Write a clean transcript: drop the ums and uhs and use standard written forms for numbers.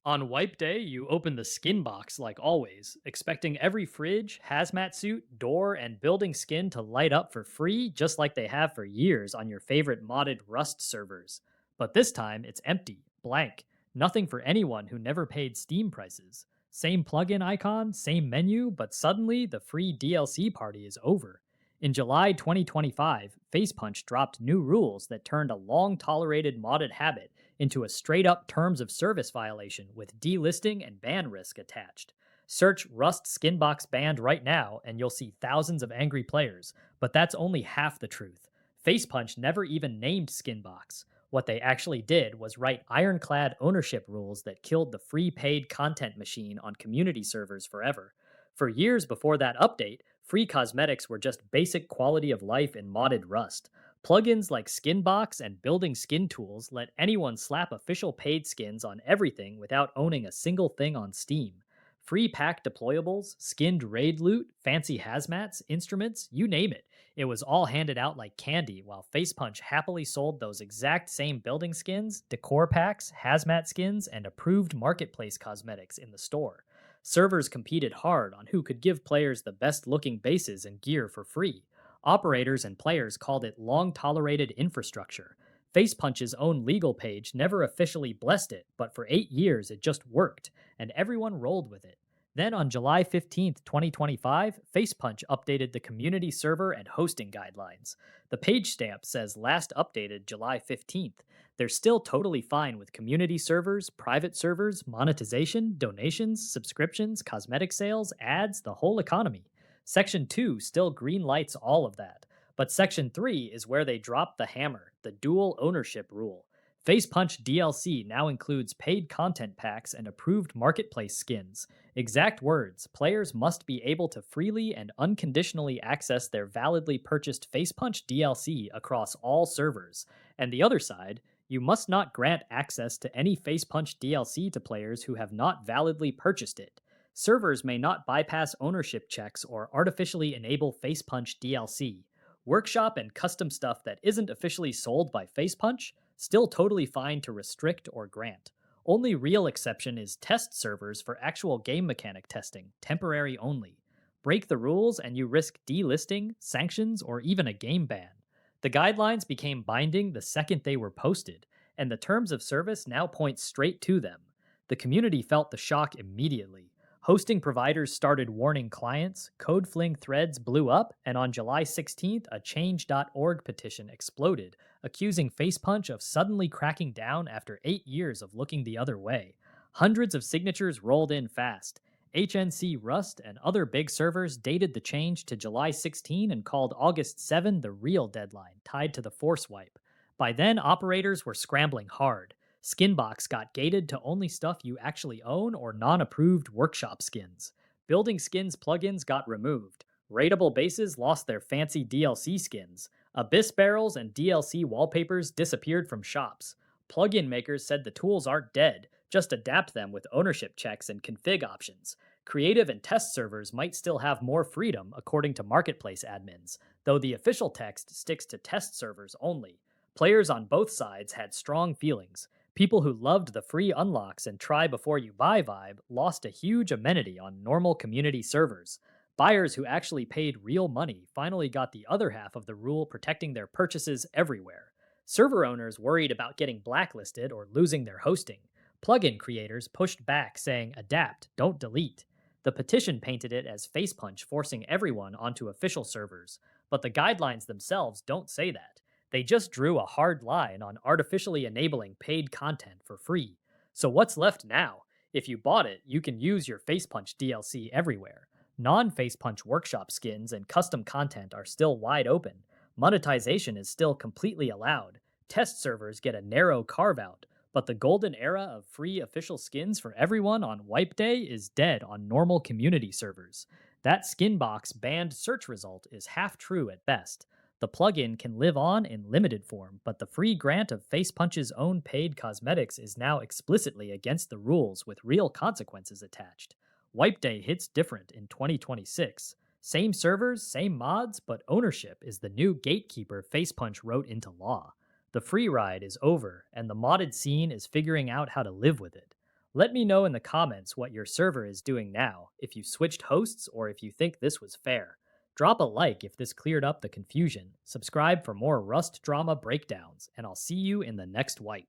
On wipe day, you open the skin box like always, expecting every fridge, hazmat suit, door, and building skin to light up for free, just like they have for years on your favorite modded Rust servers. But this time, it's empty, blank, nothing for anyone who never paid Steam prices. Same plugin icon, same menu, but suddenly the free DLC party is over. In July 2025, Facepunch dropped new rules that turned a long tolerated modded habit into a straight up terms of service violation with delisting and ban risk attached. Search Rust Skinbox banned right now and you'll see thousands of angry players, but that's only half the truth. Facepunch never even named Skinbox. What they actually did was write ironclad ownership rules that killed the free paid content machine on community servers forever. For years before that update, free cosmetics were just basic quality of life in modded Rust. Plugins like Skinbox and building skin tools let anyone slap official paid skins on everything without owning a single thing on Steam. Free pack deployables, skinned raid loot, fancy hazmats, instruments, you name it. It was all handed out like candy, while Facepunch happily sold those exact same building skins, decor packs, hazmat skins, and approved marketplace cosmetics in the store. Servers competed hard on who could give players the best looking bases and gear for free. Operators and players called it long tolerated infrastructure. Facepunch's own legal page never officially blessed it, but for 8 years it just worked, and everyone rolled with it. Then on July 15th, 2025, Facepunch updated the community server and hosting guidelines. The page stamp says last updated July 15th. They're still totally fine with community servers, private servers, monetization, donations, subscriptions, cosmetic sales, ads, the whole economy. Section 2 still green lights all of that, but Section 3 is where they drop the hammer, the dual ownership rule. Facepunch DLC now includes paid content packs and approved marketplace skins. Exact words, players must be able to freely and unconditionally access their validly purchased Facepunch DLC across all servers. And the other side, you must not grant access to any Facepunch DLC to players who have not validly purchased it. Servers may not bypass ownership checks or artificially enable Facepunch DLC. Workshop and custom stuff that isn't officially sold by Facepunch, still totally fine to restrict or grant. Only real exception is test servers for actual game mechanic testing, temporary only. Break the rules and you risk delisting, sanctions, or even a game ban. The guidelines became binding the second they were posted, and the terms of service now point straight to them. The community felt the shock immediately. Hosting providers started warning clients, Codefling threads blew up, and on July 16th, a change.org petition exploded, accusing Facepunch of suddenly cracking down after 8 years of looking the other way. Hundreds of signatures rolled in fast. HNC Rust and other big servers dated the change to July 16 and called August 7 the real deadline, tied to the force wipe. By then, operators were scrambling hard. Skinbox got gated to only stuff you actually own or non-approved workshop skins. Building skins plugins got removed. Raidable bases lost their fancy DLC skins. Abyss barrels and DLC wallpapers disappeared from shops. Plugin makers said the tools aren't dead, just adapt them with ownership checks and config options. Creative and test servers might still have more freedom, according to marketplace admins, though the official text sticks to test servers only. Players on both sides had strong feelings. People who loved the free unlocks and try before you buy vibe lost a huge amenity on normal community servers. Buyers who actually paid real money finally got the other half of the rule protecting their purchases everywhere. Server owners worried about getting blacklisted or losing their hosting. Plugin creators pushed back, saying, "Adapt, don't delete." The petition painted it as Facepunch forcing everyone onto official servers, but the guidelines themselves don't say that. They just drew a hard line on artificially enabling paid content for free. So what's left now? If you bought it, you can use your Facepunch DLC everywhere. Non-Facepunch workshop skins and custom content are still wide open. Monetization is still completely allowed. Test servers get a narrow carve-out, but the golden era of free official skins for everyone on Wipe Day is dead on normal community servers. That Skinbox banned search result is half true at best. The plugin can live on in limited form, but the free grant of Facepunch's own paid cosmetics is now explicitly against the rules with real consequences attached. Wipe Day hits different in 2026. Same servers, same mods, but ownership is the new gatekeeper Facepunch wrote into law. The free ride is over, and the modded scene is figuring out how to live with it. Let me know in the comments what your server is doing now, if you switched hosts or if you think this was fair. Drop a like if this cleared up the confusion, subscribe for more Rust drama breakdowns, and I'll see you in the next wipe.